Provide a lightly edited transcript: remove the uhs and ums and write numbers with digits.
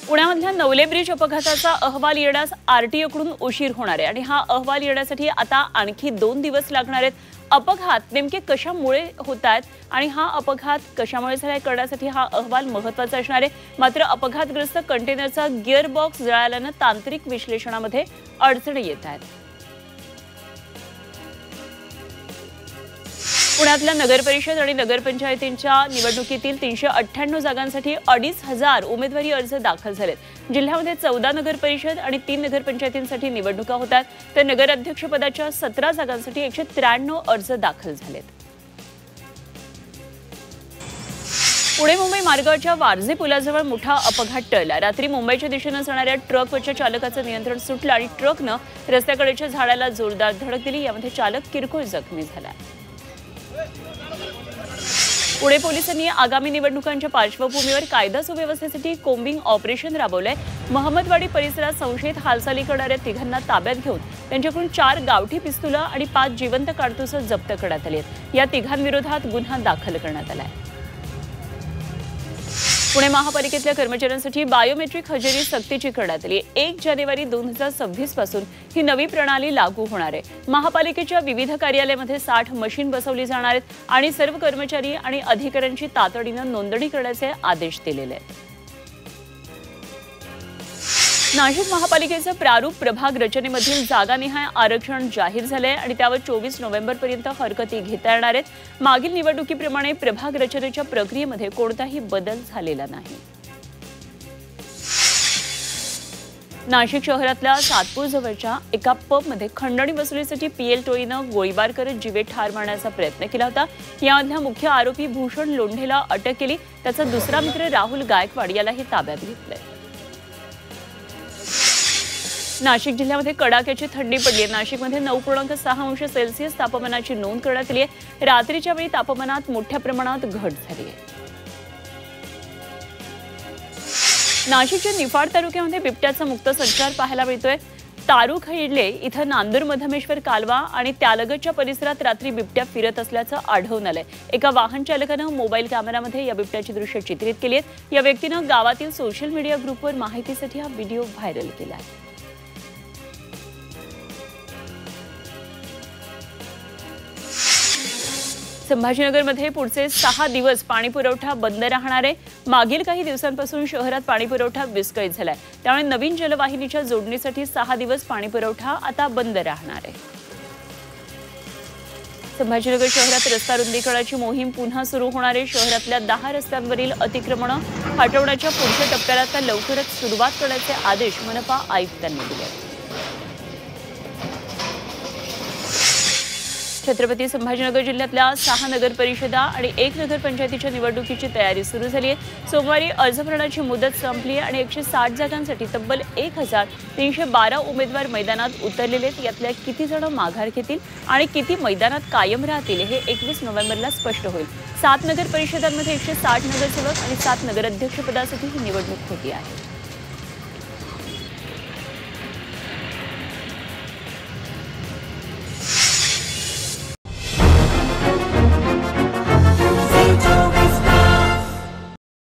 पुण्यामधल्या Navale bridge अपघाताचा अहवाल येण्यास आरटीओकडून उशीर होणार आहे आणि हा अहवाल येण्यासाठी आता आणखी 2 दिवस लागणार आहेत। अपघात नेमके कशामुळे होत आहेत आणि हा अपघात कशामुळे झालाय करण्यासाठी हा अहवाल महत्त्वाचा असणार आहे। मात्र अपघातग्रस्त कंटेनरचा गिअर बॉक्स जळाल्याने तांत्रिक विश्लेषणामध्ये अडचणी येत आहेत। पुण्यातल्या नगरपरिषद आणि नगरपंचायतींच्या निवडणुकीतील 398 जागांसाठी 2,500 उमेदवारी अर्ज दाखल झालेत। जिल्ह्यामध्ये 14 नगरपरिषद आणि 3 नगरपंचायतींसाठी निवडणुका होतात, तर नगराध्यक्षपदाच्या 17 जागांसाठी 193 अर्ज दाखल झालेत। पुणे मुंबई मार्गावरच्या वारजे पुलाजवळ मोठा अपघात टळला। रात्री मुंबईच्या दिशेने जाणाऱ्या ट्रकवरच्या चालकाचं नियंत्रण सुटलं आणि ट्रकनं रस्त्याकडेच्या झाडाला जोरदार धडक दिली। यामध्ये चालक किरकोळ जखमी झाला। पुणे पोलिसांनी आगामी निवडणुकांच्या पार्श्वभूमीवर कायदा सुव्यवस्थेसाठी कोम्बिंग ऑपरेशन राबवलंय। महमदवाडी परिसरात संशयित हालचाली करणाऱ्या तिघांना ताब्यात घेऊन त्यांच्याकडून 4 गावठी पिस्तुलं आणि 5 जिवंत काडतुसं जप्त करण्यात आली आहेत। या तिघांविरोधात गुन्हा दाखल करण्यात आलाय। पुणे महापालिकेतल्या कर्मचाऱ्यांसाठी बायोमेट्रिक हजेरी सक्तीची करण्यात आली। 1 जानेवारी 2026 पासून ही नवी प्रणाली लागू होणार आहे। महापालिकेच्या विविध कार्यालयामध्ये 60 मशीन बसवली जाणार आहेत आणि सर्व कर्मचारी आणि अधिकाऱ्यांची तातडीने नोंदणी करण्याचे आदेश दिलेले आहेत। नाशिक महापालिकेचं प्रारूप प्रभाग रचनेमधील जागानिहाय आरक्षण जाहीर झाले आणि त्यावर 24 नोव्हेंबरपर्यंत हरकती घेता येणार आहेत। मागील निवडणुकीप्रमाणे प्रभाग रचनेच्या प्रक्रियेमध्ये कोणताही बदल झालेला नाही। नाशिक शहरातल्या सातपूर जवळच्या एका पबमध्ये खंडणी वसुलीसाठी पीएल टोळीनं गोळीबार करत जीवे ठार मारण्याचा प्रयत्न केला होता। यामधल्या मुख्य आरोपी भूषण लोंढेला अटक केली। त्याचा दुसरा मित्र राहुल गायकवाड यालाही ताब्यात घेतलंय। नाशिक जिल्ह्यामध्ये कडाक्याची थंडी पडली आहे। नाशिकमध्ये 9.6 अंश सेल्सिअस तापमानाची नोंद करण्यात आली आहे। रात्रीच्या वेळी तापमानात मोठ्या प्रमाणात घट झाली आहे। नाशिकच्या निफाड तालुक्यामध्ये बिबट्याचा मुक्त संचार पाहायला मिळतोय। तारुखैडले इथं नांदूर मधमेश्वर कालवा आणि त्यालगतच्या परिसरात रात्री बिबट्या फिरत असल्याचं आढळून आलंय। एका वाहन चालकानं मोबाईल कॅमेरामध्ये या बिबट्याची दृश्य चित्रित केली आहेत। या व्यक्तीनं गावातील सोशल मीडिया ग्रुपवर माहितीसाठी हा व्हिडिओ व्हायरल केला आहे। संभाजीनगरमध्ये पुढचे 6 दिवस पाणी पुरवठा बंद राहणार आहे। मागील काही दिवसांपासून शहरात पाणी पुरवठा विस्कळीत झालाय, त्यामुळे नवीन जलवाहिनीच्या जोडणीसाठी 6 दिवस पाणी पुरवठा आता बंद राहणार आहे। संभाजीनगर शहरात रस्ता रुंदीकरणाची मोहीम पुन्हा सुरू होणार आहे। शहरातल्या 10 रस्त्यांवरील अतिक्रमणं हटवण्याच्या पुढच्या टप्प्याला आता लवकरच सुरुवात करण्याचे आदेश मनपा आयुक्तांनी दिले। छत्रपती संभाजीनगर जिल्ह्यातल्या 6 नगरपरिषदा आणि 1 नगरपंचायतीच्या निवडणुकीची तयारी सुरू झाली आहे। सोमवारी अर्ज भरण्याची मुदत संपली आहे आणि 160 जागांसाठी तब्बल 1312 उमेदवार मैदानात उतरलेले आहेत। यातल्या किती जण माघार घेतील आणि किती मैदानात कायम राहतील हे 21 नोव्हेंबरला स्पष्ट होईल। 7 नगरपरिषदांमध्ये 160 नगरसेवक आणि 7 नगराध्यक्षपदासाठी ही निवडणूक होती आहे।